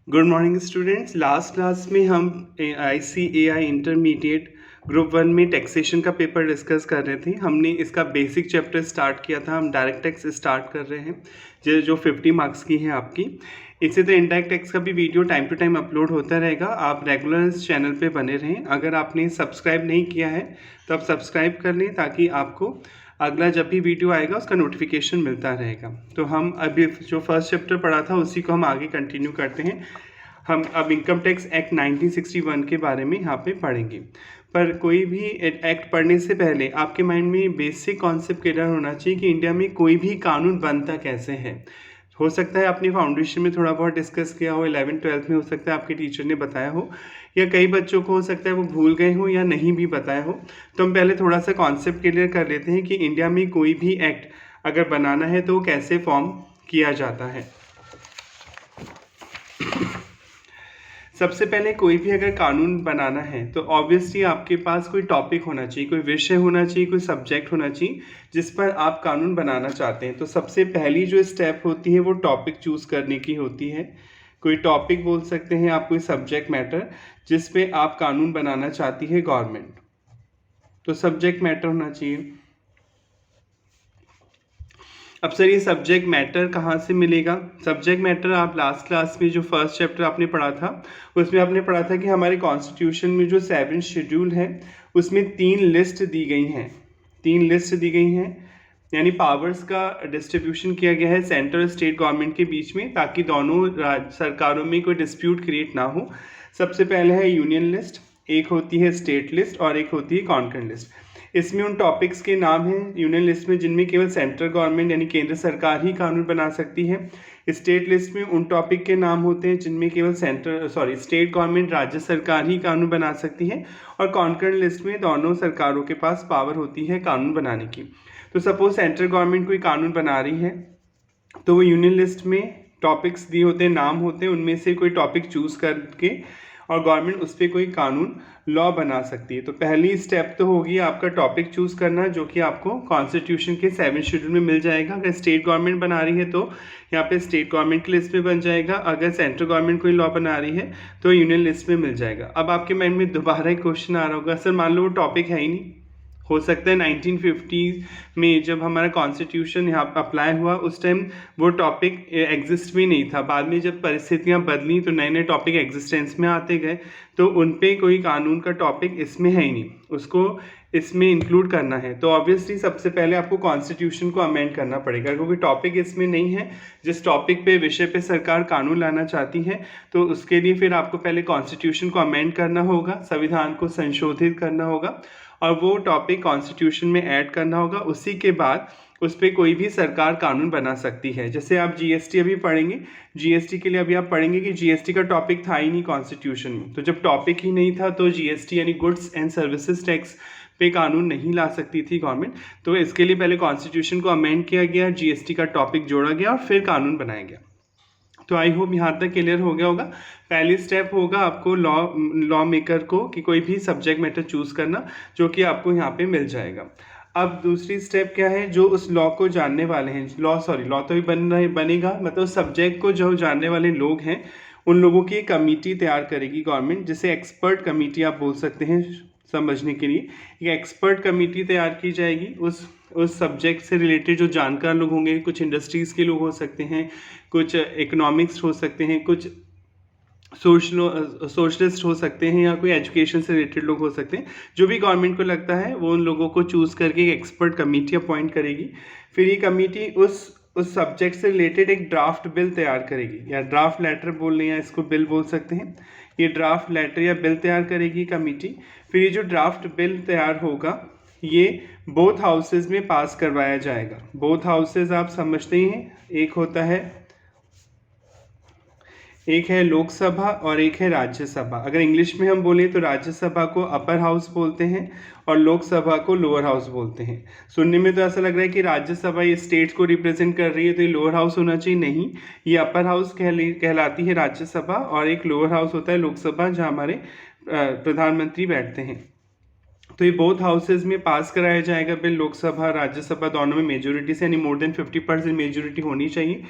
Good morning students. Last class में हम ICAI intermediate group 1 में टैक्सेशन का पेपर डिस्कस कर रहे थे। हमने इसका बेसिक चैप्टर स्टार्ट किया था। हम डायरेक्ट टैक्स स्टार्ट कर रहे हैं जो 50 मार्क्स की है आपकी। इसी तरह इनडायरेक्ट टैक्स का भी video time to time upload होता रहेगा। आप रेगुलर इस चैनल पे बने रहें। अगर आपने सब्सक्राइब नहीं किया है तो आप सब्सक्राइब कर लें ताकि आपको अगला जब भी वीडियो आएगा उसका नोटिफिकेशन मिलता रहेगा। तो हम अभी जो फर्स्ट चैप्टर पढ़ा था उसी को हम आगे कंटिन्यू करते हैं। हम अब इनकम टैक्स एक्ट 1961 के बारे में यहाँ पे पढ़ेंगे। पर कोई भी एक्ट पढ़ने से पहले आपके माइंड में बेसिक कॉन्सेप्ट क्लियर होना चाहिए कि इंडिया में कोई भी कानून बनता कैसे है। हो सकता है आपने फाउंडेशन में थोड़ा बहुत डिस्कस किया हो, 11th-12th में हो सकता है आपके टीचर ने बताया हो, या कई बच्चों को हो सकता है वो भूल गए हो या नहीं भी बताया हो। तो हम पहले थोड़ा सा कॉन्सेप्ट क्लियर कर लेते हैं कि इंडिया में कोई भी एक्ट अगर बनाना है तो कैसे फॉर्म किया जाता है। सबसे पहले कोई भी अगर कानून बनाना है तो ऑब्वियसली आपके पास कोई टॉपिक होना चाहिए, कोई विषय होना चाहिए, कोई सब्जेक्ट होना चाहिए जिस पर आप कानून बनाना चाहते हैं। तो सबसे पहली जो स्टेप होती है वो टॉपिक चूज़ करने की होती है। कोई टॉपिक बोल सकते हैं आप, कोई सब्जेक्ट मैटर जिस पे आप कानून बनाना चाहती है गवर्नमेंट। तो सब्जेक्ट मैटर होना चाहिए। अब सर ये सब्जेक्ट मैटर कहाँ से मिलेगा? सब्जेक्ट मैटर आप लास्ट क्लास में जो फर्स्ट चैप्टर आपने पढ़ा था उसमें आपने पढ़ा था कि हमारे कॉन्स्टिट्यूशन में जो 7 शेड्यूल है उसमें 3 लिस्ट दी गई हैं। 3 लिस्ट दी गई हैं, यानी पावर्स का डिस्ट्रीब्यूशन किया गया है सेंट्रल स्टेट गवर्नमेंट के बीच में, ताकि दोनों सरकारों में कोई डिस्प्यूट क्रिएट ना हो। सबसे पहले है यूनियन लिस्ट, एक होती है स्टेट लिस्ट और एक होती है कॉन्करेंट लिस्ट। इसमें उन टॉपिक्स के नाम हैं यूनियन लिस्ट में जिनमें केवल सेंट्रल गवर्नमेंट यानी केंद्र सरकार ही कानून बना सकती है। स्टेट लिस्ट में उन टॉपिक के नाम होते हैं जिनमें केवल स्टेट गवर्नमेंट राज्य सरकार ही कानून बना सकती है। और कॉन्करेंट लिस्ट में दोनों सरकारों के पास पावर होती है कानून बनाने की। तो सपोज सेंट्रल गवर्नमेंट कोई कानून बना रही है तो वो यूनियन लिस्ट में टॉपिक्स दिए होते हैं, नाम होते हैं, उनमें से कोई टॉपिक चूज करके और गवर्नमेंट उस पर कोई कानून लॉ बना सकती है। तो पहली स्टेप तो होगी आपका टॉपिक चूज करना, जो कि आपको कॉन्स्टिट्यूशन के 7 शेड्यूल में मिल जाएगा। अगर स्टेट गवर्नमेंट बना रही है तो यहाँ पे स्टेट गवर्नमेंट की लिस्ट में बन जाएगा। अगर सेंट्रल गवर्नमेंट कोई लॉ बना रही है तो यूनियन लिस्ट में मिल जाएगा। अब आपके माइंड में दोबारा एक क्वेश्चन आ रहा होगा, सर मान लो वो टॉपिक है ही नहीं। हो सकता है 1950 में जब हमारा कॉन्स्टिट्यूशन यहाँ पर अप्लाई हुआ उस टाइम वो टॉपिक एग्जिस्ट भी नहीं था। बाद में जब परिस्थितियाँ बदली तो नए नए टॉपिक एग्जिस्टेंस में आते गए, तो उन पे कोई कानून का टॉपिक इसमें है ही नहीं, उसको इसमें इंक्लूड करना है। तो ऑब्वियसली सबसे पहले आपको कॉन्स्टिट्यूशन को अमेंड करना पड़ेगा, क्योंकि टॉपिक इसमें नहीं है। जिस टॉपिक पे विषय पे सरकार कानून लाना चाहती है तो उसके लिए फिर आपको पहले कॉन्स्टिट्यूशन को अमेंड करना होगा, संविधान को संशोधित करना होगा और वो टॉपिक कॉन्स्टिट्यूशन में ऐड करना होगा। उसी के बाद उस पर कोई भी सरकार कानून बना सकती है। जैसे आप GST अभी पढ़ेंगे, GST के लिए अभी आप पढ़ेंगे कि GST का टॉपिक था ही नहीं कॉन्स्टिट्यूशन में। तो जब टॉपिक ही नहीं था तो GST यानी गुड्स एंड सर्विसेज टैक्स पे कानून नहीं ला सकती थी गवर्नमेंट। तो इसके लिए पहले कॉन्स्टिट्यूशन को अमेंड किया गया, GST का टॉपिक जोड़ा गया और फिर कानून बनाया गया। तो आई होप यहाँ तक क्लियर हो गया होगा। पहली स्टेप होगा आपको लॉ मेकर को कि कोई भी सब्जेक्ट मैटर चूज करना, जो कि आपको यहाँ पे मिल जाएगा। अब दूसरी स्टेप क्या है, जो उस लॉ को जानने वाले हैं, लॉ तो भी बनेगा, मतलब सब्जेक्ट को जो जानने वाले लोग हैं उन लोगों की कमेटी तैयार करेगी गवर्नमेंट, जिसे एक्सपर्ट कमेटी आप बोल सकते हैं समझने के लिए। एक एक्सपर्ट कमेटी तैयार की जाएगी उस सब्जेक्ट से रिलेटेड जो जानकार लोग होंगे। कुछ इंडस्ट्रीज़ के लोग हो सकते हैं, कुछ इकोनॉमिक्स हो सकते हैं, कुछ सोशलिस्ट हो सकते हैं, या कोई एजुकेशन से रिलेटेड लोग हो सकते हैं। जो भी गवर्नमेंट को लगता है वो उन लोगों को चूज़ करके एक एक्सपर्ट कमेटी अपॉइंट करेगी। फिर ये कमेटी उस सब्जेक्ट से रिलेटेड एक ड्राफ्ट बिल तैयार करेगी, या ड्राफ्ट लेटर बोल लें या इसको बिल बोल सकते हैं। ये ड्राफ्ट लेटर या बिल तैयार करेगी कमेटी। फिर ये जो ड्राफ्ट बिल तैयार होगा ये बोथ हाउसेज में पास करवाया जाएगा। बोथ हाउसेज आप समझते ही हैं, एक है लोकसभा और एक है राज्यसभा। अगर इंग्लिश में हम बोलें तो राज्यसभा को अपर हाउस बोलते हैं और लोकसभा को लोअर हाउस बोलते हैं। सुनने में तो ऐसा लग रहा है कि राज्यसभा ये स्टेट्स को रिप्रेजेंट कर रही है तो ये लोअर हाउस होना चाहिए, नहीं, ये अपर हाउस कहलाती है राज्यसभा, और एक लोअर हाउस होता है लोकसभा जहाँ हमारे प्रधानमंत्री बैठते हैं। तो ये बोथ हाउसेज में पास कराया जाएगा बिल, लोकसभा राज्यसभा दोनों में मेजोरिटी से, यानी मोर देन 50% मेजोरिटी होनी चाहिए।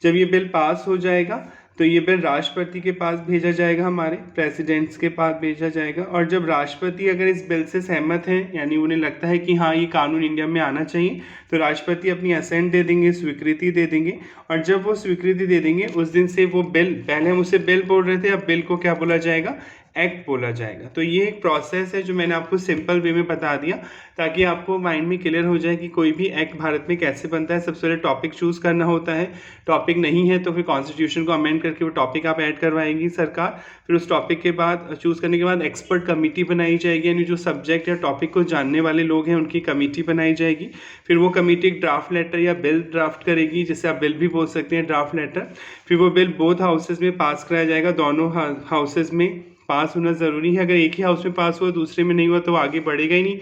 जब ये बिल पास हो जाएगा तो ये बिल राष्ट्रपति के पास भेजा जाएगा, हमारे प्रेसिडेंट्स के पास भेजा जाएगा। और जब राष्ट्रपति अगर इस बिल से सहमत हैं, यानी उन्हें लगता है कि हाँ ये कानून इंडिया में आना चाहिए, तो राष्ट्रपति अपनी असेंट दे देंगे, स्वीकृति दे देंगे। और जब वो स्वीकृति दे देंगे उस दिन से वो बिल, पहले हम उसे बिल बोल रहे थे, अब बिल को क्या बोला जाएगा, एक्ट बोला जाएगा। तो ये एक प्रोसेस है जो मैंने आपको सिंपल वे में बता दिया, ताकि आपको माइंड में क्लियर हो जाए कि कोई भी एक्ट भारत में कैसे बनता है। सबसे पहले टॉपिक चूज करना होता है, टॉपिक नहीं है तो फिर कॉन्स्टिट्यूशन को अमेंड करके वो टॉपिक आप ऐड करवाएंगी सरकार। फिर उस टॉपिक के बाद चूज करने के बाद एक्सपर्ट कमेटी बनाई जाएगी, यानी जो सब्जेक्ट या टॉपिक को जानने वाले लोग हैं उनकी कमेटी बनाई जाएगी। फिर वो कमेटी एक ड्राफ्ट लेटर या बिल ड्राफ्ट करेगी, जिसे आप बिल भी बोल सकते हैं, ड्राफ्ट लेटर। फिर वो बिल बोथ हाउसेज में पास कराया जाएगा, दोनों हाउसेज में पास होना ज़रूरी है। अगर एक ही हाउस में पास हुआ दूसरे में नहीं हुआ तो आगे बढ़ेगा ही नहीं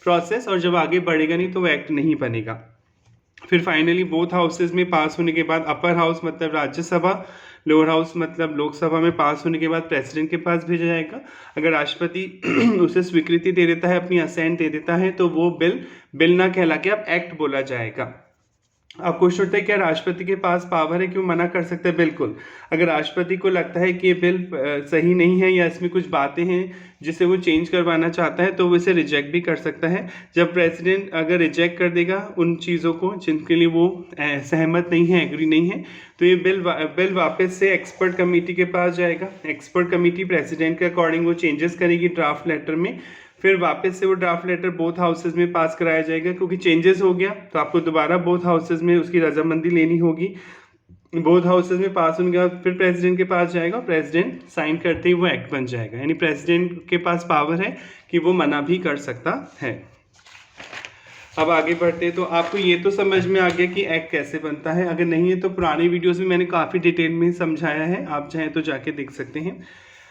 प्रोसेस, और जब आगे बढ़ेगा नहीं तो वो एक्ट नहीं बनेगा। फिर फाइनली बोथ हाउसेज में पास होने के बाद अपर हाउस मतलब राज्यसभा, लोअर हाउस मतलब लोकसभा में पास होने के बाद प्रेसिडेंट के पास भेजा जाएगा। अगर राष्ट्रपति उसे स्वीकृति दे देता है, अपनी असेंट दे देता है, तो वो बिल ना कहला के अब एक्ट बोला जाएगा। अब क्वेश्चन उठता है क्या राष्ट्रपति के पास पावर है कि वो मना कर सकते हैं? बिल्कुल। अगर राष्ट्रपति को लगता है कि ये बिल सही नहीं है या इसमें कुछ बातें हैं जिसे वो चेंज करवाना चाहता है, तो वो इसे रिजेक्ट भी कर सकता है। जब प्रेसिडेंट अगर रिजेक्ट कर देगा उन चीज़ों को जिनके लिए वो सहमत नहीं है, एग्री नहीं है, तो ये बिल वापस से एक्सपर्ट कमेटी के पास जाएगा। एक्सपर्ट कमेटी प्रेसिडेंट के अकॉर्डिंग वो चेंजेस करेगी ड्राफ्ट लेटर में। फिर वापस से वो ड्राफ्ट लेटर बोथ हाउसेज में पास कराया जाएगा, क्योंकि चेंजेस हो गया तो आपको दोबारा बोथ हाउसेज में उसकी रजामंदी लेनी होगी। बोथ हाउसेज में पास होने के बाद फिर प्रेसिडेंट के पास जाएगा, प्रेसिडेंट साइन करते ही वो एक्ट बन जाएगा। यानी प्रेसिडेंट के पास पावर है कि वो मना भी कर सकता है। अब आगे बढ़ते तो आपको ये तो समझ में आ गया कि एक्ट कैसे बनता है। अगर नहीं है तो पुरानी वीडियोज़ में मैंने काफ़ी डिटेल में समझाया है, आप चाहें तो जाके देख सकते हैं।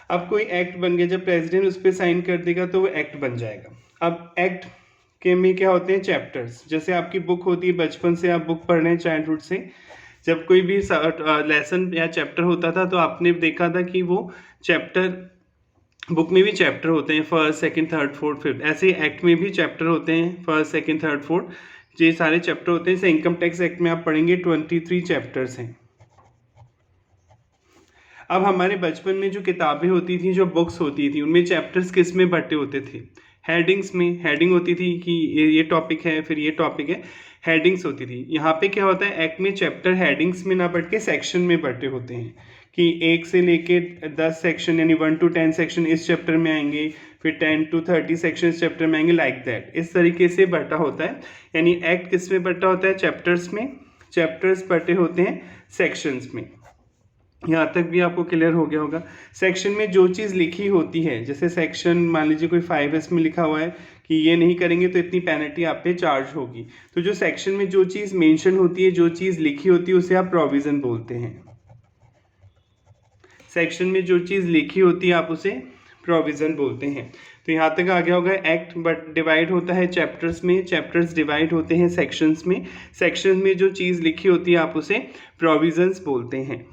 अब कोई एक्ट बन गया, जब प्रेसिडेंट उस पर साइन कर देगा तो वो एक्ट बन जाएगा। अब एक्ट के में क्या होते हैं, चैप्टर्स। जैसे आपकी बुक होती है, बचपन से आप बुक पढ़ रहे हैं चाइल्डहुड से, जब कोई भी लेसन या चैप्टर होता था तो आपने देखा था कि वो चैप्टर, बुक में भी चैप्टर होते हैं, first second third fourth fifth, ऐसे एक्ट में भी चैप्टर होते हैं, फर्स्ट सेकंड थर्ड फोर्थ, ये सारे चैप्टर होते हैं। जैसे इनकम टैक्स एक्ट में आप पढ़ेंगे 23 चैप्टर्स हैं। अब हमारे बचपन में जो किताबें होती थी, जो बुक्स होती थी, उनमें चैप्टर्स किस में बटे होते थे, हेडिंग्स में। हेडिंग होती थी कि ये टॉपिक है, फिर ये टॉपिक है, हेडिंग्स होती थी। यहाँ पे क्या होता है, एक्ट में चैप्टर हेडिंग्स में ना बढ़ के सेक्शन में बटे होते हैं, कि 1 से लेके 10 सेक्शन, यानी 1 to 10 सेक्शन इस चैप्टर में आएंगे, फिर 10 to 30 सेक्शन इस चैप्टर में आएंगे, लाइक दैट। इस तरीके से बटा होता है। यानी एक्ट किस में बटा होता है, चैप्टर्स में। चैप्टर्स बटे होते हैं सेक्शंस में। यहाँ तक भी आपको क्लियर हो गया होगा। सेक्शन में जो चीज़ लिखी होती है, जैसे सेक्शन मान लीजिए कोई 5S में लिखा हुआ है कि ये नहीं करेंगे तो इतनी पेनल्टी आप पे चार्ज होगी, तो जो सेक्शन में जो चीज़ मेंशन होती है, जो चीज़ लिखी होती है, उसे आप प्रोविज़न बोलते हैं। सेक्शन में जो चीज़ लिखी होती है आप उसे प्रोविज़न बोलते हैं। तो यहाँ तक आ गया होगा। एक्ट बट डिवाइड होता है चैप्टर्स में, चैप्टर्स डिवाइड होते हैं सेक्शंस में। सेक्शन में जो चीज़ लिखी होती है आप उसे प्रोविज़न्स बोलते हैं।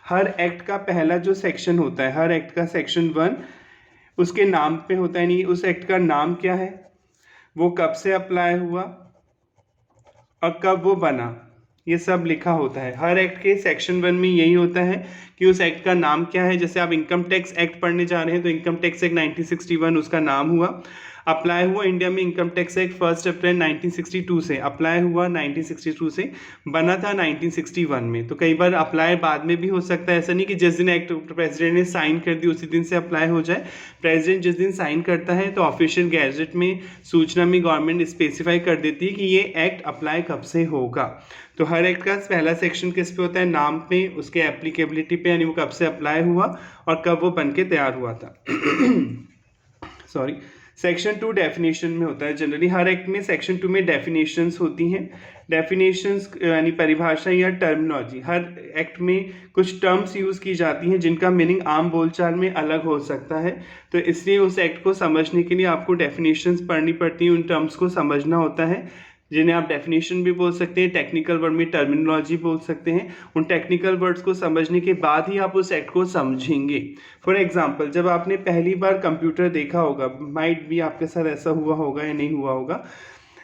हर एक्ट का पहला जो सेक्शन होता है, हर एक्ट का सेक्शन 1 उसके नाम पे होता है, नहीं उस एक्ट का नाम क्या है, वो कब से अप्लाई हुआ और कब वो बना, ये सब लिखा होता है। हर एक्ट के सेक्शन 1 में यही होता है कि उस एक्ट का नाम क्या है। जैसे आप इनकम टैक्स एक्ट पढ़ने जा रहे हैं तो इनकम टैक्स एक्ट 1961 उसका नाम हुआ। अप्लाई हुआ इंडिया में इनकम टैक्स एक्ट 1 अप्रैल 1962 से, अप्लाई हुआ 1962 से, बना था 1961 में। तो कई बार अप्लाई बाद में भी हो सकता है, ऐसा नहीं कि जिस दिन एक्ट प्रेसिडेंट ने साइन कर दी उसी दिन से अप्लाई हो जाए। प्रेसिडेंट जिस दिन साइन करता है तो ऑफिशियल गैजेट में, सूचना में गवर्नमेंट स्पेसिफाई कर देती है कि ये एक्ट अप्लाई कब से होगा। तो हर एक्ट का पहला सेक्शन किस पे होता है, नाम पे, उसके एप्लीकेबिलिटी पे, यानी वो कब से अप्लाई हुआ और कब वो बन के तैयार हुआ था। सॉरी। सेक्शन 2 डेफिनेशन में होता है। जनरली हर एक्ट में सेक्शन 2 में डेफिनेशंस होती हैं। डेफिनेशंस यानी परिभाषा या टर्मिनोलॉजी। हर एक्ट में कुछ टर्म्स यूज़ की जाती हैं जिनका मीनिंग आम बोलचाल में अलग हो सकता है, तो इसलिए उस एक्ट को समझने के लिए आपको डेफिनेशंस पढ़नी पड़ती हैं, उन टर्म्स को समझना होता है, जिन्हें आप डेफिनेशन भी बोल सकते हैं, टेक्निकल वर्ड में टर्मिनोलॉजी बोल सकते हैं। उन टेक्निकल वर्ड्स को समझने के बाद ही आप उस एक्ट को समझेंगे। फॉर एग्जांपल, जब आपने पहली बार कंप्यूटर देखा होगा, माइट भी आपके साथ ऐसा हुआ होगा या नहीं हुआ होगा,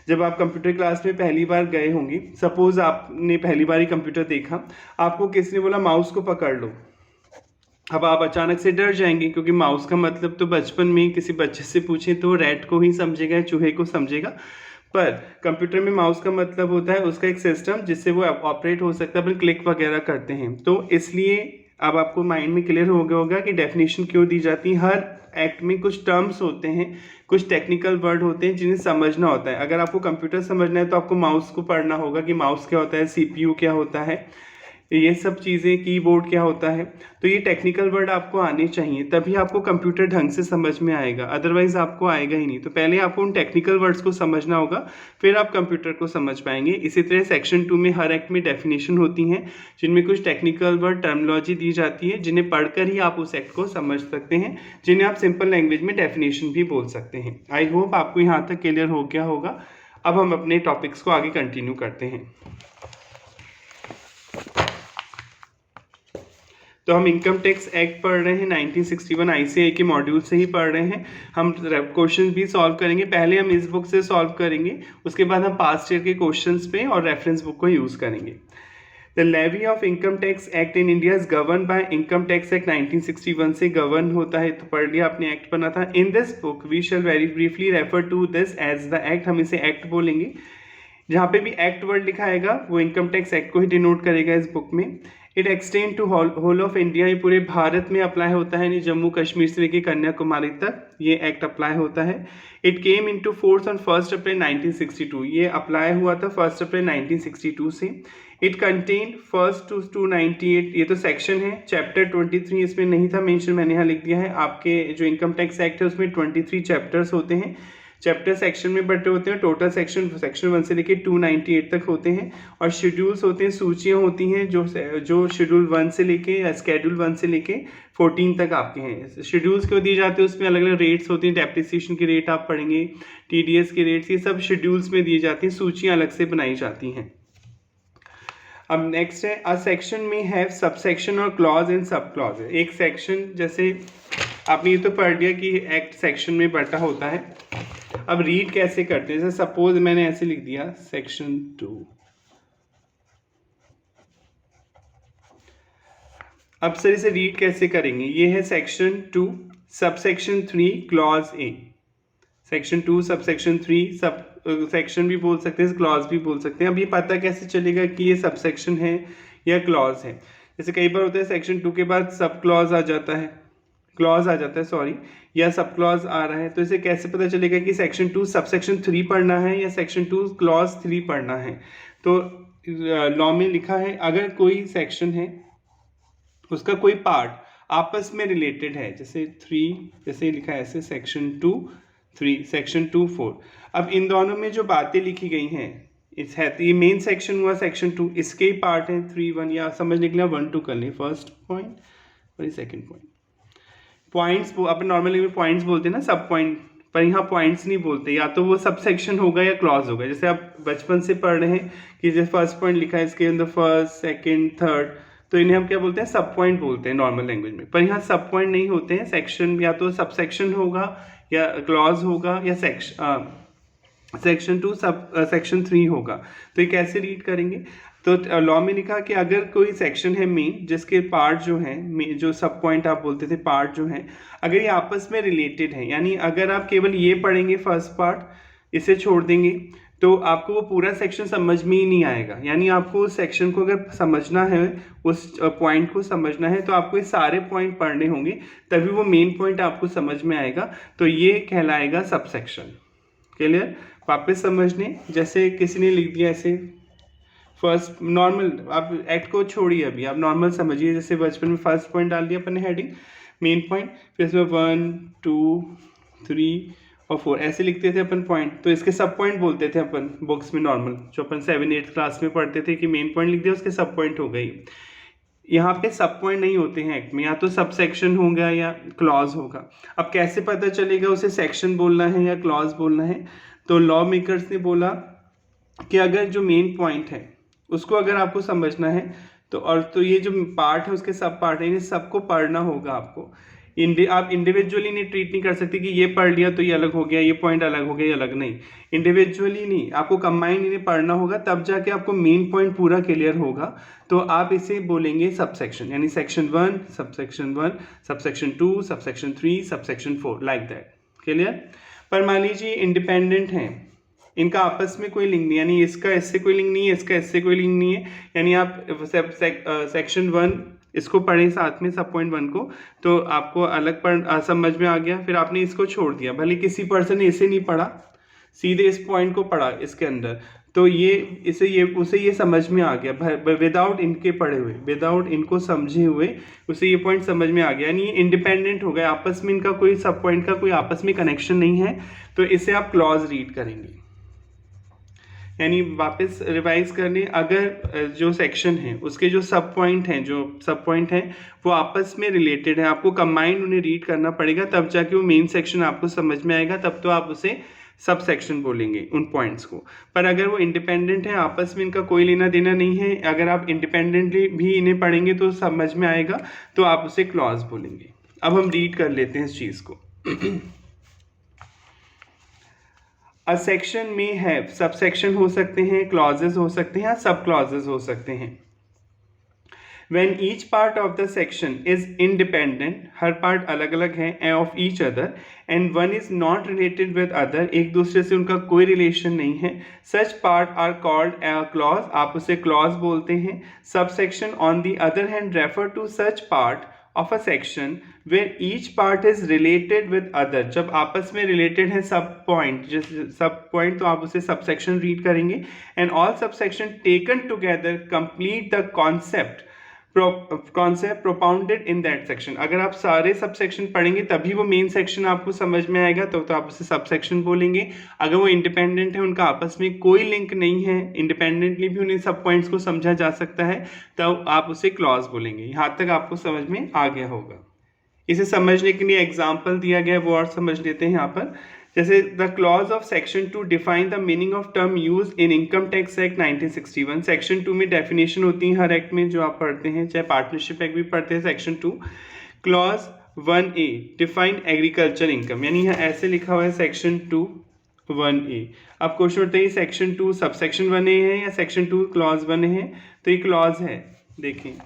जब आप कंप्यूटर क्लास में पहली बार गए होंगे, सपोज आपने पहली बार ही कंप्यूटर देखा, आपको किसने बोला माउस को पकड़ लो, अब आप अचानक से डर जाएंगे, क्योंकि माउस का मतलब तो बचपन में किसी बच्चे से पूछें तो रैट को ही समझेगा, चूहे को समझेगा। पर कंप्यूटर में माउस का मतलब होता है उसका एक सिस्टम जिससे वो ऑपरेट हो सकता है, अपन क्लिक वगैरह करते हैं। तो इसलिए अब आपको माइंड में क्लियर हो गया होगा कि डेफिनेशन क्यों दी जाती है। हर एक्ट में कुछ टर्म्स होते हैं, कुछ टेक्निकल वर्ड होते हैं जिन्हें समझना होता है। अगर आपको कंप्यूटर समझना है तो आपको माउस को पढ़ना होगा कि माउस क्या होता है, सीपीयू क्या होता है, ये सब चीज़ें, कीबोर्ड क्या होता है। तो ये टेक्निकल वर्ड आपको आने चाहिए, तभी आपको कंप्यूटर ढंग से समझ में आएगा, अदरवाइज आपको आएगा ही नहीं। तो पहले आपको उन टेक्निकल वर्ड्स को समझना होगा, फिर आप कंप्यूटर को समझ पाएंगे। इसी तरह सेक्शन 2 में हर एक्ट में डेफिनेशन होती हैं, जिनमें कुछ टेक्निकल वर्ड, टर्मिनोलॉजी दी जाती है, जिन्हें पढ़कर ही आप उस एक्ट को समझ सकते हैं, जिन्हें आप सिंपल लैंग्वेज में डेफिनेशन भी बोल सकते हैं। आई होप आपको यहाँ तक क्लियर हो गया होगा। अब हम अपने टॉपिक्स को आगे कंटिन्यू करते हैं। तो हम इनकम टैक्स एक्ट पढ़ रहे हैं, 1961 आईसीएआई के मॉड्यूल से ही पढ़ रहे हैं। हम क्वेश्चन भी सॉल्व करेंगे, पहले हम इस बुक से सॉल्व करेंगे, उसके बाद हम पास्ट ईयर के क्वेश्चंस पे और रेफरेंस बुक को यूज़ करेंगे। The levy of income tax act in India is govern by income tax act 1961 से गवर्न होता है। तो पढ़ लिया आपने, एक्ट बना था। In this book we shall very briefly refer to this as the act, हम इसे एक्ट बोलेंगे। जहाँ पे भी एक्ट वर्ड लिखा आएगा वो इनकम टैक्स एक्ट को ही डिनोट करेगा इस बुक में। It extend to whole of India, ये पूरे भारत में अप्लाई होता है, यानी जम्मू कश्मीर से लेकर कन्याकुमारी तक ये एक्ट अप्लाई होता है। It came into force on 1 अप्रैल 1962, ये अप्लाई हुआ था 1 अप्रैल 1962 से। इट कंटेन 1 to 298, ये तो सेक्शन है। चैप्टर 23 इसमें नहीं था मेंशन, मैंने यहाँ लिख दिया है। आपके जो इनकम टैक्स एक्ट है उसमें 23 चैप्टर्स होते हैं। चैप्टर सेक्शन में बटे होते हैं, टोटल सेक्शन 1 से लेके 298 तक होते हैं। और शेड्यूल्स होते हैं, सूचियाँ होती हैं जो शेड्यूल 1 से लेके या स्केड्यूल 1 से लेके 14 तक आपके हैं। शेड्यूल्स क्यों दिए जाते हैं, उसमें अलग अलग रेट्स होती हैं, डेप्रिसिएशन की रेट आप पढ़ेंगे, टीडीएस के रेट्स, ये सब शेड्यूल्स में दिए जाती हैं, सूचियाँ अलग से बनाई जाती हैं। अब नेक्स्ट है, अ सेक्शन में हैव सबसेक्शन और क्लॉज एंड सब क्लॉज। एक सेक्शन, जैसे आपने ये तो पढ़ लिया कि एक्ट सेक्शन में बटा होता है। अब रीड कैसे करते हैं, जैसे सपोज मैंने ऐसे लिख दिया सेक्शन 2। अब सर इसे रीड कैसे करेंगे, ये है section 2 subsection 3 clause A. Section 2 subsection 3 sub section भी बोल सकते हैं, क्लॉज भी बोल सकते हैं। अब ये पता कैसे चलेगा कि ये सबसेक्शन है या क्लॉज है। जैसे कई बार होता है सेक्शन 2 के बाद सब क्लॉज आ जाता है, क्लॉज आ जाता है सॉरी, या सब क्लॉज आ रहा है। तो इसे कैसे पता चलेगा कि सेक्शन 2 सबसेक्शन 3 पढ़ना है या सेक्शन 2 क्लॉज 3 पढ़ना है। तो लॉ में लिखा है, अगर कोई सेक्शन है उसका कोई पार्ट आपस में रिलेटेड है, जैसे 3, जैसे लिखा है ऐसे सेक्शन 2 3 सेक्शन 2 4। अब इन दोनों में जो बातें लिखी गई हैं इस है, तो ये मेन सेक्शन हुआ सेक्शन 2, इसके ही पार्ट हैं 3 1, या समझने के लिए 1 2 कर लें, फर्स्ट पॉइंट और ये सेकेंड पॉइंट। पॉइंट्स अपन नॉर्मली में पॉइंट्स बोलते हैं ना, सब पॉइंट, पर यहाँ पॉइंट्स नहीं बोलते, या तो वो सब सेक्शन होगा या क्लॉज होगा। जैसे आप बचपन से पढ़ रहे हैं कि जैसे फर्स्ट पॉइंट लिखा है इसके अंदर फर्स्ट सेकंड थर्ड, तो इन्हें हम क्या बोलते हैं, सब पॉइंट बोलते हैं नॉर्मल लैंग्वेज में। पर यहाँ सब पॉइंट नहीं होते हैं, सेक्शन या तो सब सेक्शन होगा या क्लॉज होगा या सेक्शन 2 सब सेक्शन 3 होगा। तो ये कैसे रीड करेंगे, तो लॉ में लिखा कि अगर कोई सेक्शन है मेन जिसके पार्ट जो हैं, जो सब पॉइंट आप बोलते थे पार्ट जो हैं, अगर ये आपस में रिलेटेड है, यानी अगर आप केवल ये पढ़ेंगे फर्स्ट पार्ट, इसे छोड़ देंगे, तो आपको वो पूरा सेक्शन समझ में ही नहीं आएगा। यानी आपको उस सेक्शन को अगर समझना है, उस पॉइंट को समझना है, तो आपको ये सारे पॉइंट पढ़ने होंगे, तभी वो मेन पॉइंट आपको समझ में आएगा। तो ये कहलाएगा सब सेक्शन। क्लियर, वापस समझने, जैसे किसी ने लिख दिया ऐसे फर्स्ट नॉर्मल, आप एक्ट को छोड़िए, अभी आप नॉर्मल समझिए। जैसे बचपन में फर्स्ट पॉइंट डाल दिया अपन ने हेडिंग मेन पॉइंट, फिर इसमें 1 2 3 और 4 ऐसे लिखते थे अपन पॉइंट, तो इसके सब पॉइंट बोलते थे अपन बुक्स में नॉर्मल, जो अपन 7-8 क्लास में पढ़ते थे कि मेन पॉइंट लिख दिया उसके सब पॉइंट हो गई। यहाँ पे सब पॉइंट नहीं होते हैं एक्ट में, या तो सब सेक्शन होगा या क्लॉज होगा। अब कैसे पता चलेगा उसे सेक्शन बोलना है या क्लॉज बोलना है, तो लॉ मेकर्स ने बोला कि अगर जो मेन पॉइंट है उसको अगर आपको समझना है, तो और तो ये जो पार्ट है उसके सब पार्ट है, सबको पढ़ना होगा आपको। आप इंडिविजुअली नहीं ट्रीट नहीं कर सकते कि ये पढ़ लिया तो ये अलग हो गया, ये पॉइंट अलग हो गया, ये अलग नहीं। इंडिविजुअली नहीं, आपको कंबाइन इन्हें पढ़ना होगा, तब जाके आपको मेन पॉइंट पूरा क्लियर होगा। तो आप इसे बोलेंगे सबसेक्शन, यानी section 1, subsection 1, subsection 2, subsection 3, subsection 4, like that. Clear? पर मान लीजिए इंडिपेंडेंट हैं, इनका आपस में कोई लिंक नहीं, यानी इसका इससे कोई लिंक नहीं है, इसका इससे कोई लिंक नहीं है, यानी आप सेक्शन 1 इसको पढ़ें साथ में सब पॉइंट 1 को, तो आपको अलग समझ में आ गया। फिर आपने इसको छोड़ दिया, भले किसी पर्सन ने इसे नहीं पढ़ा, सीधे इस पॉइंट को पढ़ा इसके अंदर, तो ये उसे ये समझ में आ गया विदाउट इनके पढ़े हुए, विदाउट इनको समझे हुए उसे ये पॉइंट समझ में आ गया, यानी ये इंडिपेंडेंट हो गए, आपस में इनका कोई सब पॉइंट का कोई आपस में कनेक्शन नहीं है। तो इसे आप क्लॉज रीड करेंगे, यानी वापस रिवाइज करने, अगर जो सेक्शन है उसके जो सब पॉइंट हैं वो आपस में रिलेटेड है, आपको कंबाइंड उन्हें रीड करना पड़ेगा, तब जाके वो मेन सेक्शन आपको समझ में आएगा, तब तो आप उसे सब सेक्शन बोलेंगे उन पॉइंट्स को। पर अगर वो इंडिपेंडेंट है, आपस में इनका कोई लेना देना नहीं है, अगर आप इंडिपेंडेंटली भी इन्हें पढ़ेंगे तो समझ में आएगा, तो आप उसे क्लॉज बोलेंगे। अब हम रीड कर लेते हैं इस चीज़ को। अ सेक्शन में है, सब सेक्शन हो सकते हैं, क्लॉजेज हो सकते हैं, सब क्लॉजेज हो सकते हैं। When each part of the section is independent, her part अलग अलग है of each other, and one is not related with other, एक दूसरे से उनका कोई रिलेशन नहीं है, such part are called a clause, आप उसे clause बोलते हैं। Subsection on the other hand refer to such part of a section where each part is related with other, जब आपस में related है सब पॉइंट, सब पॉइंट तो आप उसे सबसेक्शन रीड करेंगे। and all subsection taken together complete the concept propounded in that section. अगर आप सारे सब सेक्शन पढ़ेंगे तभी वो मेन सेक्शन आपको समझ में आएगा, तो आप उसे सब सेक्शन बोलेंगे। अगर वो इंडिपेंडेंट है, उनका आपस में कोई लिंक नहीं है, इंडिपेंडेंटली भी उन्हें सब पॉइंट्स को समझा जा सकता है, तब आप उसे क्लॉज बोलेंगे। यहाँ तक आपको समझ में आ गया होगा। इसे समझने के लिए एग्जाम्पल दिया गया, वो और समझ लेते हैं यहाँ पर। जैसे the clause of section 2 define the meaning of term use in income tax act 1961। Section 2 में डेफिनेशन होती है हर एक्ट में जो आप पढ़ते हैं, चाहे पार्टनरशिप एक्ट भी पढ़ते हैं। Section 2 clause 1A define agriculture income, यानी यहाँ ऐसे लिखा हुआ है सेक्शन 2 1A। अब क्वेश्चन उठता है सेक्शन 2 सब सेक्शन 1A है या सेक्शन 2 क्लॉज 1 है? तो ये क्लॉज है। देखिए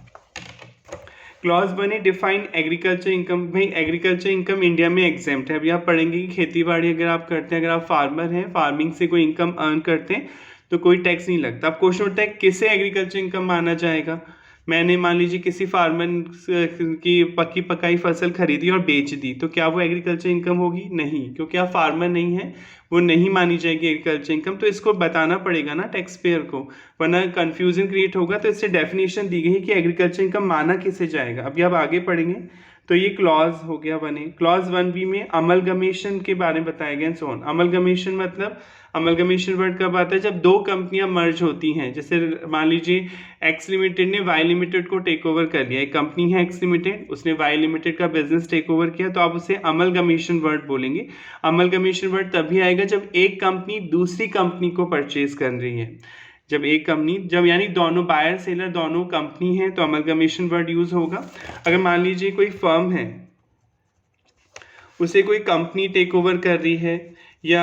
clause 1A define agriculture income. भाई एग्रीकल्चर इनकम इंडिया में एग्जेम्प्ट है। अभी आप पढ़ेंगे कि खेती बाड़ी अगर आप करते हैं, अगर आप फार्मर हैं, फार्मिंग से कोई इनकम अर्न करते हैं तो कोई टैक्स नहीं लगता। अब क्वेश्चन उठता है किसे एग्रीकल्चर इनकम माना जाएगा। मैंने मान लीजिए किसी फार्मर की पक्की पकाई फसल खरीदी और बेच दी, तो क्या वो एग्रीकल्चर इनकम होगी? नहीं, क्योंकि आप फार्मर नहीं है, वो नहीं मानी जाएगी एग्रीकल्चर इनकम। तो इसको बताना पड़ेगा ना टैक्स पेयर को, वरना कंफ्यूजन क्रिएट होगा। तो इससे डेफिनेशन दी गई है कि एग्रीकल्चर इनकम माना किसे जाएगा। अभी आप आगे पढ़ेंगे तो ये क्लॉज हो गया 1A। क्लॉज 1B में अमलगमेशन के बारे में बताया गया। सोन अमलगमेशन मतलब, अमलगमेशन वर्ड कब आता है? जब दो कंपनियां मर्ज होती हैं। जैसे मान लीजिए एक्स लिमिटेड ने वाई लिमिटेड को टेक ओवर कर लिया। एक कंपनी है एक्स लिमिटेड, उसने वाई लिमिटेड का बिजनेस टेक ओवर किया, तो आप उसे अमलगमेशन वर्ड बोलेंगे। अमलगमेशन वर्ड तभी आएगा जब एक कंपनी दूसरी कंपनी को परचेज कर रही है। जब एक कंपनी, जब यानी दोनों बायर सेलर दोनों कंपनी हैं, तो अमलगमेशन वर्ड यूज होगा। अगर मान लीजिए कोई फर्म है, उसे कोई कंपनी टेक ओवर कर रही है, या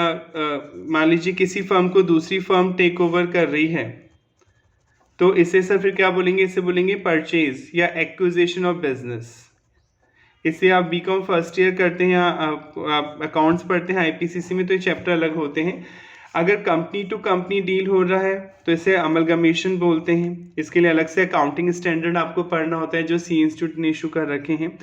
मान लीजिए किसी फर्म को दूसरी फर्म टेक ओवर कर रही है, तो इसे सर फिर क्या बोलेंगे? इसे बोलेंगे परचेज या एक्विजिशन ऑफ बिजनेस। इसे आप बीकॉम फर्स्ट ईयर करते हैं या आप अकाउंट्स पढ़ते हैं आईपीसीसी में, तो ये चैप्टर अलग होते हैं। अगर कंपनी टू कंपनी डील हो रहा है तो इसे अमलगमेशन बोलते हैं। इसके लिए अलग से अकाउंटिंग स्टैंडर्ड आपको पढ़ना होता है जो सी इंस्टीट्यूट ने इशू कर रखे हैं।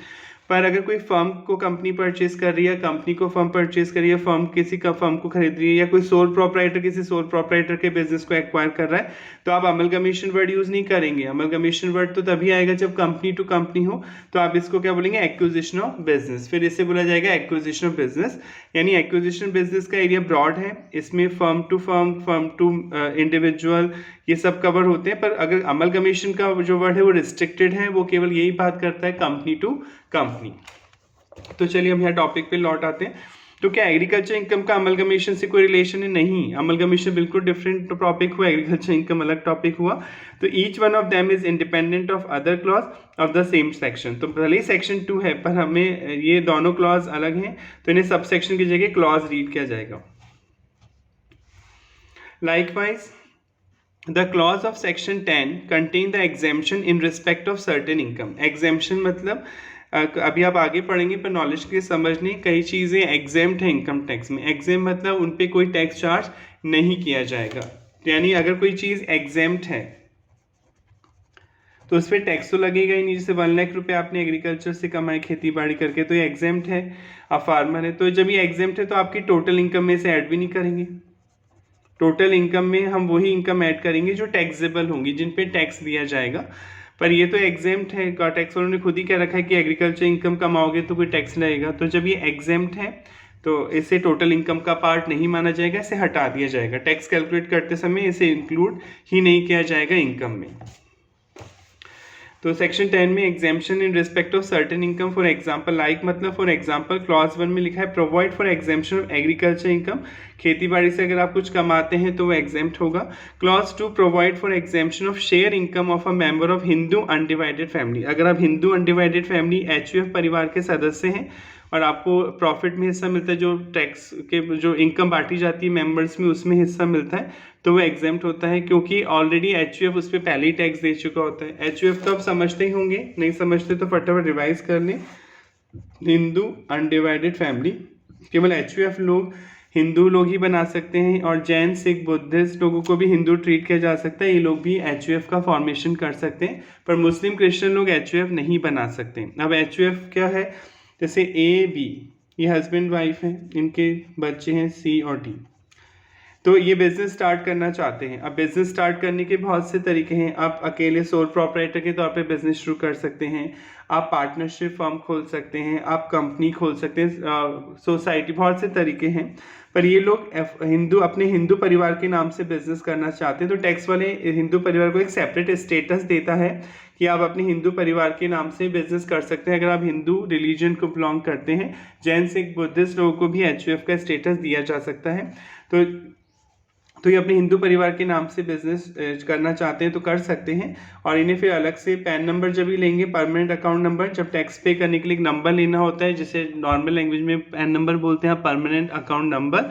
पर अगर कोई फर्म को कंपनी परचेज कर रही है, कंपनी को फर्म परचेज कर रही है, फर्म किसी का फर्म को खरीद रही है, या कोई सोल प्रोप्राइटर किसी सोल प्रोप्राइटर के बिजनेस को एक्वायर कर रहा है, तो आप अमलगमेशन वर्ड यूज नहीं करेंगे। अमलगमेशन वर्ड तो तभी आएगा जब कंपनी टू कंपनी हो, तो आप इसको क्या बोलेंगे? Acquisition of business. फिर इसे बोला जाएगा एक्विजिशन ऑफ बिजनेस। यानी एक्विजिशन बिजनेस का एरिया ब्रॉड है, इसमें फर्म टू इंडिविजुअल ये सब कवर होते हैं। पर अगर अमलगमेशन का जो वर्ड है वो रिस्ट्रिक्टेड है, वो केवल यही बात करता है कंपनी टू कंपनी। तो चलिए हम यहाँ टॉपिक पे लौट आते हैं। तो क्या एग्रीकल्चर इनकम का अमलगमेशन से कोई रिलेशन है? नहीं, अमलगमेशन बिल्कुल डिफरेंट टॉपिक हुआ, एग्रीकल्चर इनकम अलग टॉपिक हुआ। तो each one of them is independent of other clause of the same section. तो भले ही सेक्शन 2 है पर हमें ये दोनों क्लॉज अलग हैं, तो इन्हें सब सेक्शन की जगह क्लॉज रीड किया जाएगा। Likewise The clause of section 10 contain the exemption in respect of certain income। exemption मतलब अभी आप आगे पढ़ेंगे पर नॉलेज के लिए समझने, कई चीज़ें एग्जेम्प्ट है इनकम टैक्स में। एग्जेम्प्ट मतलब उन पे कोई टैक्स चार्ज नहीं किया जाएगा, यानी अगर कोई चीज़ एग्जेम्प्ट है तो उस पर टैक्स तो लगेगा ही नहीं। जैसे 1 लाख रुपए आपने एग्रीकल्चर से कमाए खेती बाड़ी करके, तो ये एग्जेम्प्ट है, आप फार्मर है। तो जब ये एग्जेम्प्ट है तो आपकी टोटल इनकम में से ऐड भी नहीं करेंगे। टोटल इनकम में हम वही इनकम ऐड करेंगे जो टैक्सेबल होंगी, जिन पे टैक्स दिया जाएगा। पर ये तो एग्जेम्प्ट है, टैक्स वालों ने खुद ही क्या रखा है कि एग्रीकल्चर इनकम कमाओगे तो कोई टैक्स लगेगा। तो जब ये एग्जेम्प्ट है तो इसे टोटल इनकम का पार्ट नहीं माना जाएगा, इसे हटा दिया जाएगा। टैक्स कैलकुलेट करते समय इसे इंक्लूड ही नहीं किया जाएगा इनकम में। तो सेक्शन 10 में exemption in respect of certain income for example, like मतलब फॉर एग्जांपल क्लॉज 1 में लिखा है provide for exemption of agriculture income. खेती बाड़ी से अगर आप कुछ कमाते हैं तो वो एग्जेम्प्ट होगा। Clause 2 provide for exemption of share income of a member of Hindu undivided family. अगर आप हिंदू अनडिवाइडेड फैमिली HUF परिवार के सदस्य हैं और आपको प्रॉफिट में हिस्सा मिलता है, जो टैक्स के जो इनकम बांटी जाती है मेंबर्स में उसमें हिस्सा मिलता है, तो वो एग्जेम्प्ट होता है, क्योंकि ऑलरेडी HUF उस पर पहले ही टैक्स दे चुका होता है। HUF तो आप समझते ही होंगे, नहीं समझते तो फटाफट रिवाइज कर लें। हिंदू अनडिवाइडेड फैमिली केवल HUF लोग हिंदू लोग ही बना सकते हैं, और जैन सिख बुद्धिस्ट लोगों को भी हिंदू ट्रीट किया जा सकता है, ये लोग भी HUF का फॉर्मेशन कर सकते हैं। पर मुस्लिम क्रिश्चियन लोग HUF नहीं बना सकते। अब HUF क्या है, जैसे A, B ये हस्बैंड वाइफ हैं, इनके बच्चे हैं C और D, तो ये बिजनेस स्टार्ट करना चाहते हैं। अब बिजनेस स्टार्ट करने के बहुत से तरीके हैं। आप अकेले सोल प्रोपराइटर के तौर पे बिजनेस शुरू कर सकते हैं, आप पार्टनरशिप फर्म खोल सकते हैं, आप कंपनी खोल सकते हैं, सोसाइटी, बहुत से तरीके हैं। पर ये लोग अपने हिंदू परिवार के नाम से बिजनेस करना चाहते हैं, तो टैक्स वाले हिंदू परिवार को एक सेपरेट स्टेटस देता है कि आप अपने हिंदू परिवार के नाम से बिजनेस कर सकते हैं अगर आप हिंदू रिलीजन को बिलोंग करते हैं। जैन सिख बुद्धिस्ट लोगों को भी HUF का स्टेटस दिया जा सकता है। तो ये अपने हिंदू परिवार के नाम से बिजनेस करना चाहते हैं तो कर सकते हैं, और इन्हें फिर अलग से पैन नंबर जब भी लेंगे, परमानेंट अकाउंट नंबर, जब टैक्स पे करने के लिए एक नंबर लेना होता है, जिसे नॉर्मल लैंग्वेज में पैन नंबर बोलते हैं, परमानेंट अकाउंट नंबर,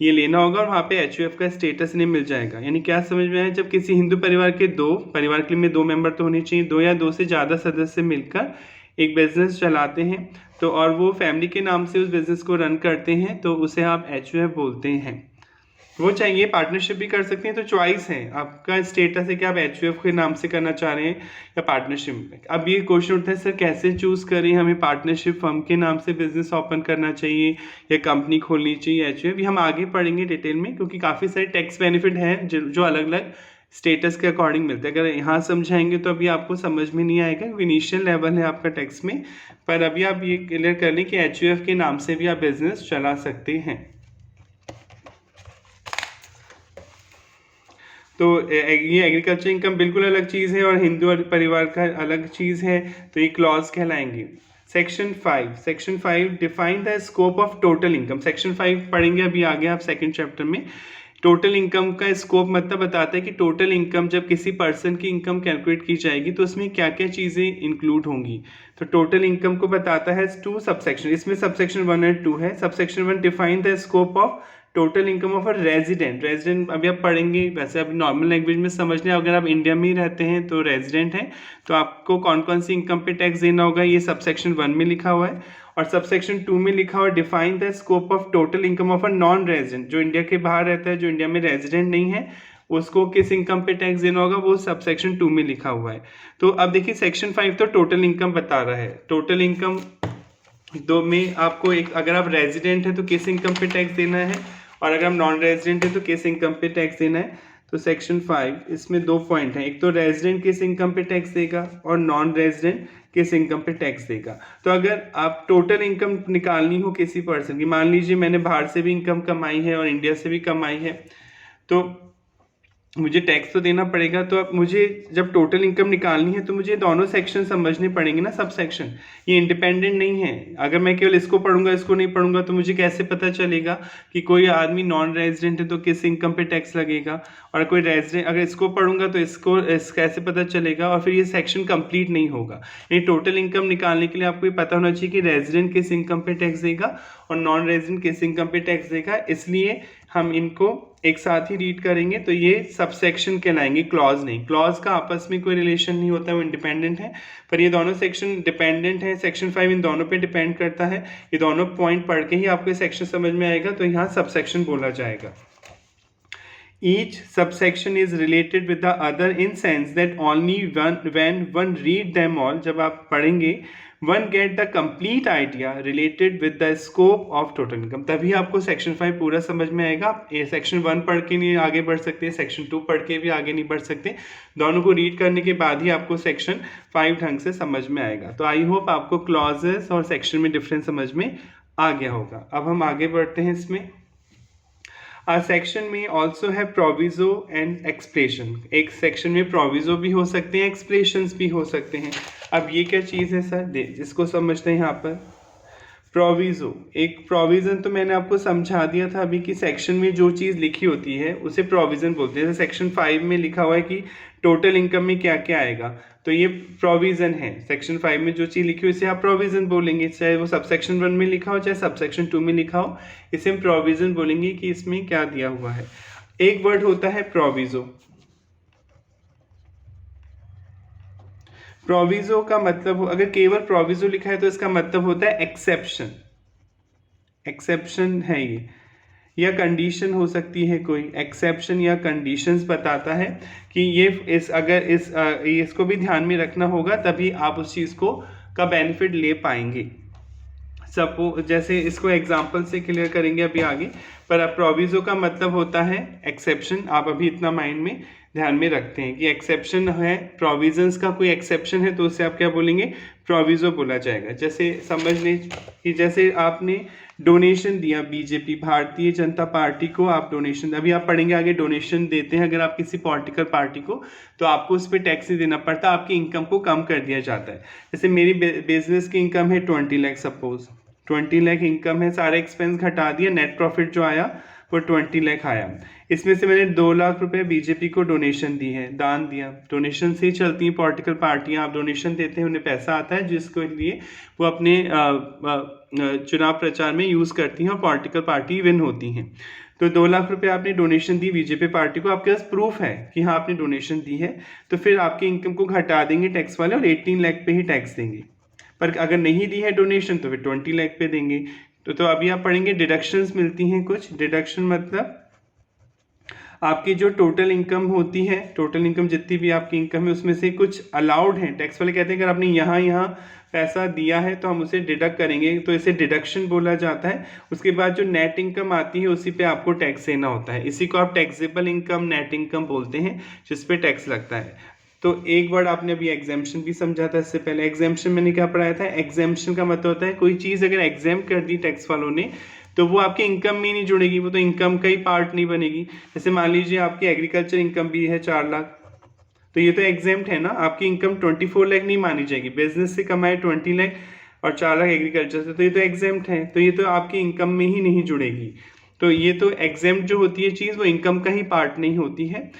ये लेना होगा और वहाँ पे HUF का स्टेटस इन्हें मिल जाएगा। यानी क्या समझ में आया, जब किसी हिंदू परिवार के परिवार के में 2 मेंबर तो होने चाहिए, 2 या 2 से ज़्यादा सदस्य मिलकर एक बिजनेस चलाते हैं, तो और वो फैमिली के नाम से उस बिजनेस को रन करते हैं, तो उसे आप HUF बोलते हैं। वो चाहिए पार्टनरशिप भी कर सकते हैं, तो चॉइस है आपका स्टेटस है कि आप HUF के नाम से करना चाह रहे हैं या पार्टनरशिप। अब ये क्वेश्चन उठता है सर कैसे चूज़ करें, हमें पार्टनरशिप फर्म के नाम से बिजनेस ओपन करना चाहिए या कंपनी खोलनी चाहिए HUF, ये हम आगे पढ़ेंगे डिटेल में, क्योंकि काफ़ी सारे टैक्स बेनिफिट हैं जो अलग अलग स्टेटस के अकॉर्डिंग मिलते हैं। अगर यहाँ समझाएंगे तो अभी आपको समझ में नहीं आएगा, इनिशियल लेवल है आपका टैक्स में, पर अभी आप ये क्लियर कर लें कि HUF के नाम से भी आप बिजनेस चला सकते हैं। तो ये एग्रीकल्चर इनकम बिल्कुल अलग चीज़ है और हिंदू परिवार का अलग चीज़ है, तो ये क्लॉज कहलाएंगे। Section 5 define the scope of total income. Section 5 पढ़ेंगे अभी आगे आप सेकंड चैप्टर में। टोटल इनकम का स्कोप मतलब बताता है कि टोटल इनकम जब किसी पर्सन की इनकम कैलकुलेट की जाएगी तो उसमें क्या क्या चीज़ें इंक्लूड होंगी। तो टोटल इनकम को बताता है 2 सबसेक्शन, इसमें सबसेक्शन 1 और 2 है। Subsection 1 define the scope of total income of a resident अभी आप पढ़ेंगे, वैसे अब नॉर्मल लैंग्वेज में समझने, अगर आप इंडिया में ही रहते हैं तो रेजिडेंट हैं, तो आपको कौन कौन सी इनकम पे टैक्स देना होगा, ये सबसेक्शन 1 में लिखा हुआ है। और सबसेक्शन 2 में लिखा हुआ define the scope of total income of a non resident, जो इंडिया के बाहर रहता है, जो इंडिया में रेजिडेंट नहीं है, उसको किस इनकम पे टैक्स देना होगा, वो सबसेक्शन 2 में लिखा हुआ है। तो अब देखिए सेक्शन 5 तो टोटल इनकम बता रहा है। टोटल इनकम 2 में आपको एक, अगर आप रेजिडेंट है तो किस इनकम पे टैक्स देना है, और अगर हम नॉन रेजिडेंट है तो किस इनकम पे टैक्स देना है। तो सेक्शन 5 इसमें 2 पॉइंट हैं, एक तो रेजिडेंट किस इनकम पे टैक्स देगा और नॉन रेजिडेंट किस इनकम पे टैक्स देगा। तो अगर आप टोटल इनकम निकालनी हो किसी पर्सन की, मान लीजिए मैंने बाहर से भी इनकम कमाई है और इंडिया से भी कमाई है, तो मुझे टैक्स तो देना पड़ेगा, तो अब मुझे जब टोटल इनकम निकालनी है तो मुझे दोनों सेक्शन समझने पड़ेंगे ना, सब सेक्शन। ये इंडिपेंडेंट नहीं है। अगर मैं केवल इसको पढ़ूंगा इसको नहीं पढ़ूंगा तो मुझे कैसे पता चलेगा कि कोई आदमी नॉन रेजिडेंट है तो किस इनकम पे टैक्स लगेगा, और कोई रेजिडेंट अगर इसको पढ़ूंगा तो इसको कैसे पता चलेगा, और फिर ये सेक्शन कंप्लीट नहीं होगा। ये टोटल इनकम निकालने के लिए आपको ये पता होना चाहिए कि रेजिडेंट किस इनकम पे टैक्स देगा और नॉन रेजिडेंट किस इनकम पे टैक्स देगा। इसलिए हम इनको एक साथ ही रीड करेंगे। तो ये सबसेक्शन कहलाएंगे, क्लॉज नहीं। क्लॉज का आपस में कोई रिलेशन नहीं होता है, वो इंडिपेंडेंट है, पर ये दोनों सेक्शन डिपेंडेंट है। सेक्शन 5 इन दोनों पे डिपेंड करता है। ये दोनों पॉइंट पढ़ के ही आपको सेक्शन समझ में आएगा, तो यहाँ सबसेक्शन बोला जाएगा। Each subsection is related with the other in sense that only when one read them all, जब आप पढ़ेंगे, one get the complete idea related with the scope of total income, तभी आपको सेक्शन 5 पूरा समझ में आएगा। ये सेक्शन 1 पढ़ के नहीं आगे बढ़ सकते, सेक्शन 2 पढ़ के भी आगे नहीं बढ़ सकते। दोनों को रीड करने के बाद ही आपको सेक्शन 5 ढंग से समझ में आएगा। तो आई होप आपको क्लॉजेस और सेक्शन में डिफरेंस समझ में आ गया होगा। अब हम आगे बढ़ते हैं इसमें। सेक्शन में ऑल्सो है प्रोविजो एंड एक्सप्रेशन। एक सेक्शन में प्रोविजो भी हो सकते हैं, एक्सप्रेशंस भी हो सकते हैं। अब ये क्या चीज़ है सर, जिसको समझते हैं यहाँ पर। प्रोविजो, एक प्रोविज़न तो मैंने आपको समझा दिया था अभी कि सेक्शन में जो चीज़ लिखी होती है उसे प्रोविज़न बोलते हैं। जैसे सेक्शन 5 में लिखा हुआ है कि टोटल इनकम में क्या क्या आएगा, तो ये प्रोविज़न है। सेक्शन 5 में जो चीज़ लिखी हुई इसे आप प्रोविज़न बोलेंगे, चाहे वो सबसेक्शन 1 में लिखा हो चाहे सबसेक्शन 2 में लिखा हो, इसे हम प्रोविज़न बोलेंगे कि इसमें क्या दिया हुआ है। एक वर्ड होता है प्रोविज़ो। प्रोविजो का मतलब, अगर केवल प्रोविजो लिखा है तो इसका मतलब होता है एक्सेप्शन। एक्सेप्शन है ये, या कंडीशन हो सकती है कोई। एक्सेप्शन या कंडीशंस बताता है कि ये इसको भी ध्यान में रखना होगा, तभी आप उस चीज़ को का बेनिफिट ले पाएंगे। जैसे इसको एग्जाम्पल से क्लियर करेंगे अभी आगे, पर अब प्रोविजो का मतलब होता है एक्सेप्शन। आप अभी इतना माइंड में ध्यान में रखते हैं कि एक्सेप्शन है, प्रोविजंस का कोई एक्सेप्शन है तो उसे आप क्या बोलेंगे, प्रोविजो बोला जाएगा। जैसे समझ लें कि जैसे आपने डोनेशन दिया बीजेपी भारतीय जनता पार्टी को, आप डोनेशन, अभी आप पढ़ेंगे आगे, डोनेशन देते हैं अगर आप किसी पॉलिटिकल पार्टी को तो आपको उस पर टैक्स नहीं देना पड़ता, आपकी इनकम को कम कर दिया जाता है। जैसे मेरी बिजनेस की इनकम है 20 लाख, सपोज 20 लाख इनकम है, सारे एक्सपेंस घटा दिया, नेट प्रॉफिट जो आया वो 20 लाख आया। इसमें से मैंने 2 लाख रुपए बीजेपी को डोनेशन दी है, दान दिया। डोनेशन से ही चलती हैं पॉलिटिकल पार्टियां, आप डोनेशन देते हैं उन्हें पैसा आता है जिसके लिए वो अपने चुनाव प्रचार में यूज़ करती हैं और पॉलिटिकल पार्टी विन होती हैं। तो 2 लाख रुपए आपने डोनेशन दी बीजेपी पार्टी को, आपके पास प्रूफ है कि हाँ आपने डोनेशन दी है, तो फिर आपकी इनकम को घटा देंगे टैक्स वाले और 18 लाख पे ही टैक्स देंगे। पर अगर नहीं दी है डोनेशन तो फिर 20 लाख पे देंगे। तो अभी आप पढ़ेंगे डिडक्शंस मिलती हैं कुछ। डिडक्शन मतलब आपकी जो टोटल इनकम होती है, टोटल इनकम जितनी भी आपकी इनकम है उसमें से कुछ अलाउड है। टैक्स वाले कहते हैं अगर आपने यहाँ पैसा दिया है तो हम उसे डिडक्ट करेंगे, तो इसे डिडक्शन बोला जाता है। उसके बाद जो नेट इनकम आती है उसी पे आपको टैक्स देना होता है। इसी को आप टैक्सेबल इनकम, नेट इनकम बोलते हैं, जिस पे टैक्स लगता है। तो एक वर्ड आपने अभी एग्जेम्पशन भी समझा था इससे पहले। एग्जेम्पशन मैंने क्या पढ़ाया था, एग्जेम्पशन का मतलब होता है कोई चीज़ अगर एग्जाम कर दी टैक्स वालों ने तो वो आपकी इनकम में नहीं जुड़ेगी, वो तो इनकम का ही पार्ट नहीं बनेगी। जैसे मान लीजिए आपकी एग्रीकल्चर इनकम भी है 4 लाख, तो ये तो एग्जेम्प्ट है ना, आपकी इनकम 24 लाख नहीं मानी जाएगी। बिजनेस से कमाए 20 लाख और 4 लाख एग्रीकल्चर से, तो ये तो एग्जेम्प्ट है, तो ये तो आपकी इनकम में ही नहीं जुड़ेगी। तो ये तो एग्जेम्प्ट जो होती है चीज़ वो इनकम का ही पार्ट नहीं होती है।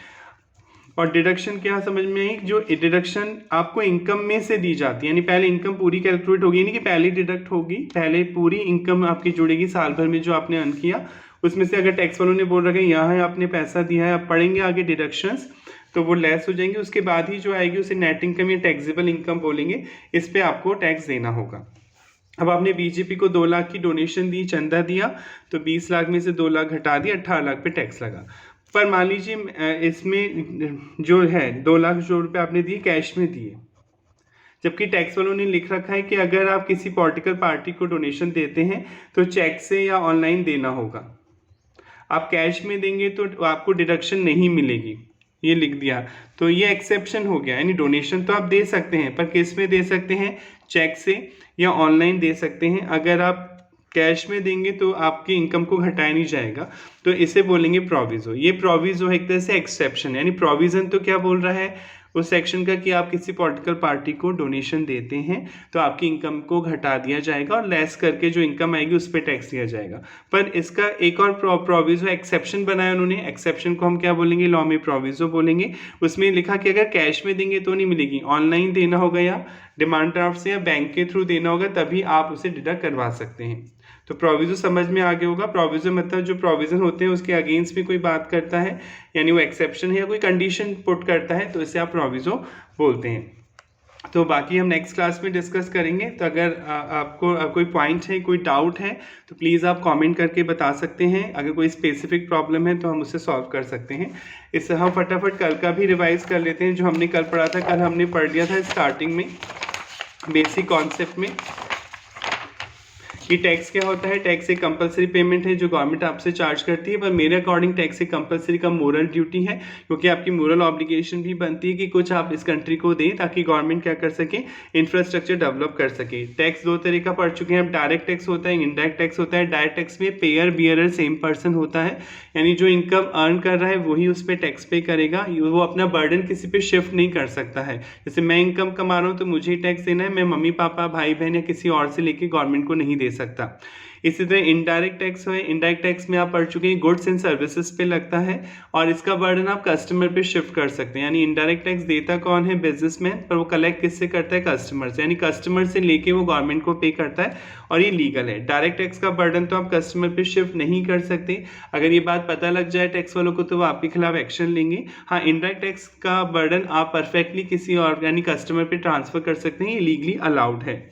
और डिडक्शन क्या समझ में आई, जो डिडक्शन आपको इनकम में से दी जाती है, यानी पहले इनकम पूरी कैलकुलेट होगी, यानी कि पहले डिडक्ट होगी, पहले पूरी इनकम आपकी जुड़ेगी साल भर में जो आपने अर्न किया उसमें से। अगर टैक्स वालों ने बोल रखा है यहाँ है आपने पैसा दिया है, आप पढ़ेंगे आगे डिडक्शंस, तो वो लेस हो जाएंगे। उसके बाद ही जो आएगी उसे नेट इनकम या टैक्सेबल इनकम बोलेंगे, इस पर आपको टैक्स देना होगा। अब आपने बीजेपी को 2 लाख की डोनेशन दी, चंदा दिया, तो 20 लाख में से 2 लाख घटा दिया, 18 लाख पे टैक्स लगा। पर मान लीजिए इसमें जो है 2 लाख जो रुपये आपने दिए कैश में दिए, जबकि टैक्स वालों ने लिख रखा है कि अगर आप किसी पॉलिटिकल पार्टी को डोनेशन देते हैं तो चेक से या ऑनलाइन देना होगा। आप कैश में देंगे तो आपको डिडक्शन नहीं मिलेगी, ये लिख दिया। तो ये एक्सेप्शन हो गया, यानी डोनेशन तो आप दे सकते हैं पर किस में दे सकते हैं, चेक से या ऑनलाइन दे सकते हैं। अगर आप कैश में देंगे तो आपकी इनकम को घटाया नहीं जाएगा, तो इसे बोलेंगे प्रोविजो। ये प्रोविजो एक तरह से एक्सेप्शन, यानी प्रोविजन तो क्या बोल रहा है उस सेक्शन का कि आप किसी पॉलिटिकल पार्टी को डोनेशन देते हैं तो आपकी इनकम को घटा दिया जाएगा और लेस करके जो इनकम आएगी उस पर टैक्स दिया जाएगा। पर इसका एक और प्रोविजो एक्सेप्शन बनाया उन्होंने, एक्सेप्शन को हम क्या बोलेंगे, लॉ में प्रोविजो बोलेंगे। उसमें लिखा कि अगर कैश में देंगे तो नहीं मिलेगी, ऑनलाइन देना होगा या डिमांड ड्राफ्ट से या बैंक के थ्रू देना होगा, तभी आप उसे डिडक्ट करवा सकते हैं। तो प्रोविजो समझ में आ गया होगा। प्रोविजो मतलब जो प्रोविजन होते हैं उसके अगेंस्ट भी कोई बात करता है, यानी वो एक्सेप्शन है या कोई कंडीशन पुट करता है, तो इसे आप प्रोविजो बोलते हैं। तो बाकी हम नेक्स्ट क्लास में डिस्कस करेंगे। तो अगर आपको कोई पॉइंट है, कोई डाउट है, तो प्लीज़ आप कमेंट करके बता सकते हैं। अगर कोई स्पेसिफिक प्रॉब्लम है तो हम उसे सॉल्व कर सकते हैं। इससे हम फटाफट कल का भी रिवाइज कर लेते हैं जो हमने कल पढ़ा था। कल हमने पढ़ लिया था स्टार्टिंग में बेसिक कॉन्सेप्ट में कि टैक्स क्या होता है। टैक्स एक कंपलसरी पेमेंट है जो गवर्नमेंट आपसे चार्ज करती है, पर मेरे अकॉर्डिंग टैक्स एक कंपलसरी का मोरल ड्यूटी है, क्योंकि आपकी मोरल ऑब्लिगेशन भी बनती है कि कुछ आप इस कंट्री को दें ताकि गवर्नमेंट क्या कर सके, इंफ्रास्ट्रक्चर डेवलप कर सके। टैक्स दो तरह का पढ़ चुके हैं हम, डायरेक्ट टैक्स होता है, इनडायरेक्ट टैक्स होता है। डायरेक्ट टैक्स में पेयर बियरर सेम पर्सन होता है, यानी जो इनकम अर्न कर रहा है वही उस पर टैक्स पे करेगा, वो अपना बर्डन किसी पे शिफ्ट नहीं कर सकता है। जैसे मैं इनकम कमा रहा हूँ तो मुझे ही टैक्स देना है, मैं मम्मी पापा भाई बहन या किसी और से लेके गवर्नमेंट को नहीं दे सकता। इसी तरह इनडायरेक्ट टैक्स है, इनडायरेक्ट टैक्स में आप पढ़ चुके हैं गुड्स एंड सर्विसेज पे लगता है और इसका बर्डन आप कस्टमर पे शिफ्ट कर सकते हैं। यानी इनडायरेक्ट टैक्स देता कौन है, बिजनेसमैन, पर वो कलेक्ट किससे करता है, कस्टमर से, यानी कस्टमर से लेके वो गवर्नमेंट को पे करता है और ये लीगल है। डायरेक्ट टैक्स का बर्डन तो आप कस्टमर पे शिफ्ट नहीं कर सकते, अगर ये बात पता लग जाए टैक्स वालों को तो वो आपके खिलाफ एक्शन लेंगे। हाँ, इनडायरेक्ट टैक्स का बर्डन आप परफेक्टली किसी और यानी कस्टमर पे ट्रांसफर कर सकते हैं, ये लीगली अलाउड है।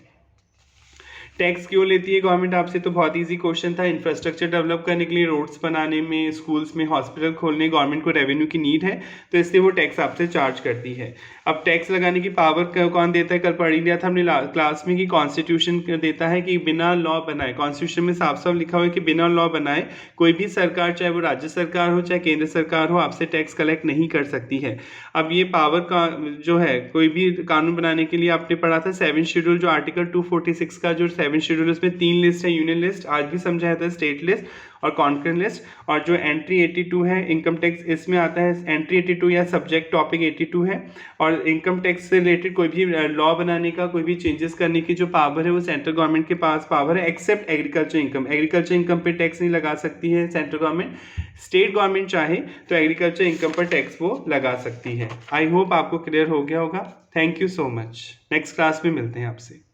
टैक्स क्यों लेती है गवर्नमेंट आपसे, तो बहुत इजी क्वेश्चन था। इंफ्रास्ट्रक्चर डेवलप करने के लिए, रोड्स बनाने में, स्कूल्स में, हॉस्पिटल खोलने, गवर्नमेंट को रेवेन्यू की नीड है, तो इसलिए वो टैक्स आपसे चार्ज करती है। अब टैक्स लगाने की पावर कौन देता है, कल पढ़ ही लिया था हमने क्लास में कि कॉन्स्टिट्यूशन देता है कि बिना लॉ बनाए, कॉन्स्टिट्यूशन में साफ साफ लिखा हुआ है कि बिना लॉ बनाए कोई भी सरकार, चाहे वो राज्य सरकार हो चाहे केंद्र सरकार हो, आपसे टैक्स कलेक्ट नहीं कर सकती है। अब ये पावर का जो है, कोई भी कानून बनाने के लिए आपने पढ़ा था 7 शेड्यूल, जो आर्टिकल 246 का जो 7 शेड्यूल, उसमें 3 लिस्ट है, यूनियन लिस्ट, आज भी समझाया था, स्टेट लिस्ट और कॉन्करेंट लिस्ट। और जो एंट्री 82 है इनकम टैक्स, इसमें आता है एंट्री 82 या सब्जेक्ट टॉपिक 82 है। और इनकम टैक्स से रिलेटेड कोई भी लॉ बनाने का, कोई भी चेंजेस करने की जो पावर है वो सेंट्रल गवर्नमेंट के पास पावर है, except agriculture income. Agriculture income पे टैक्स नहीं लगा सकती है सेंट्रल गवर्नमेंट, स्टेट गवर्नमेंट चाहे तो एग्रीकल्चर इनकम पर टैक्स वो लगा सकती है। आई होप आपको क्लियर हो गया होगा। Thank you so much. Next class में मिलते हैं आपसे।